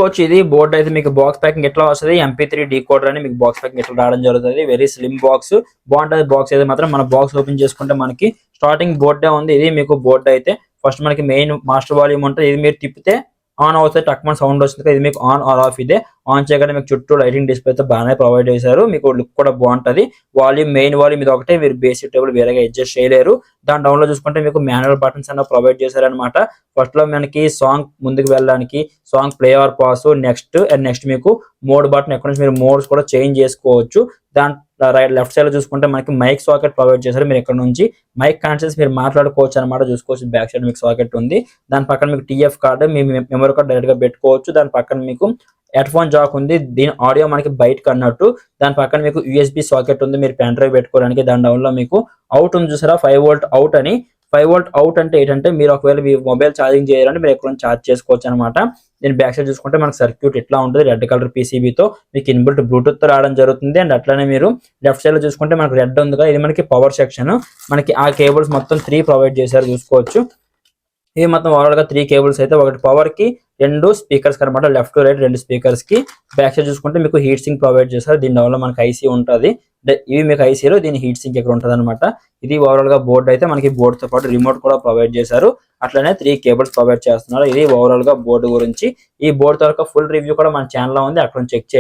చూసుకోవచ్చు. ఇది బోర్డు అయితే మీకు బాక్స్ ప్యాకింగ్ ఎట్లా వస్తుంది, MP3 డీకోడర్ అని మీకు బాక్స్ ప్యాకింగ్ ఎట్లా రావడం జరుగుతుంది. వెరీ స్లిమ్ బాక్స్, బాగుంటది బాక్స్ అయితే మాత్రం. మన బాక్స్ ఓపెన్ చేసుకుంటే మనకి స్టార్టింగ్ బోర్డే ఉంది. ఇది మీకు బోర్డు అయితే ఫస్ట్ మనకి మెయిన్ మాస్టర్ వాల్యూమ్ ఉంటుంది. ఇది మీరు తిప్పితే ఆన్ అవుతుంది, టక్మన్ సౌండ్ వస్తుంది. ఇది మీకు ఆన్ ఆర్ ఆఫ్. ఇదే ఆన్ చేయగానే మీకు చుట్టూ లైటింగ్ డిస్ప్లే తో బాగానే ప్రొవైడ్ చేశారు. మీకు లుక్ కూడా బాగుంటది. వాల్యూమ్ మెయిన్ వాల్యూమ్ ఇది ఒకటే, మీరు బేసిక్ టేబుల్ వేరేగా అడ్జస్ట్ చేయలేరు. దాని డౌన్ లో చూసుకుంటే మీకు మాన్యువల్ బటన్స్ అన్న ప్రొవైడ్ చేశారనమాట. ఫస్ట్ లో మనకి సాంగ్ ముందుకు వెళ్ళడానికి song play or pause, next మీకు మోడ్ బటన్, ఎక్కడ నుంచి మీరు మోడ్స్ కూడా చేంజ్ చేసుకోవచ్చు. దాని రైట్ లెఫ్ట్ సైడ్ లో చూసుకుంటే మనకి మైక్ సాకెట్ ప్రొవైడ్ చేశారు. మీరు ఇక్కడ నుంచి మైక్ కనెక్షన్స్ మీరు మాట్లాడుకోవచ్చు అనమాట. చూసుకోవచ్చు బ్యాక్ సైడ్ మీకు సాకెట్ ఉంది. దాని పక్కన మీకు TF కార్డు, మీ మెమరీ కార్డ్ డైరెక్ట్ గా పెట్టుకోవచ్చు. దాని పక్కన మీకు హెడ్ ఫోన్ జాక్ ఉంది. దీని ఆడియో మనకి బయటకు అన్నట్టు. దాని పక్కన మీకు USB సాకెట్ ఉంది, మీరు పెన్ డ్రైవ్ పెట్టుకోవడానికి. దాని డౌన్ లో మీకు అవుట్ ఉంది చూసారా, 5V అవుట్ అని. 5V అవుట్ అంటే ఏంటంటే మీరు ఒకవేళ మీ మొబైల్ ఛార్జింగ్ చేయాలంటే మీరు ఎక్కడ ఛార్జ్ చేసుకోవచ్చు అనమాట. దీని బ్యాక్ సైడ్ చూసుకుంటే మనకి సర్క్యూట్ ఎట్లా ఉంటుంది, రెడ్ కలర్ PCB తో మీకు ఇన్బిల్ట్ బ్లూటూత్ తో రావడం జరుగుతుంది. అండ్ అట్లానే మీరు లెఫ్ట్ సైడ్ లో చూసుకుంటే మనకి రెడ్ ఉంది కదా, ఇది మనకి పవర్ సెక్షన్. మనకి ఆ కేబుల్స్ మొత్తం 3 ప్రొవైడ్ చేశారు. చూసుకోవచ్చు ఇవి మొత్తం ఓవరాల్ గా 3 కేబుల్స్ అయితే, ఒకటి పవర్ కి, 2 స్పీకర్స్ అనమాట, లెఫ్ట్ టు రైట్ 2 స్పీకర్స్ కి. బ్యాక్ సైడ్ చూసుకుంటే మీకు హీట్ సింక్ ప్రొవైడ్ చేశారు. దీని డౌన్ లో మనకి IC ఉంటుంది. ఇవి మీకు ICలో దీని హీట్ సింక్ ఇక్కడ ఉంటుంది అనమాట. ఇది ఓవరాల్ గా బోర్డు అయితే మనకి బోర్డు తో పాటు రిమోట్ కూడా ప్రొవైడ్ చేశారు. అట్లనే 3 కేబుల్స్ ప్రొవైడ్ చేస్తున్నారు. ఇది ఓవరాల్ గా బోర్డు గురించి. ఈ బోర్డు తో ఫుల్ రివ్యూ కూడా మన ఛానల్ లో ఉంది, అక్కడ చెక్ చేయండి.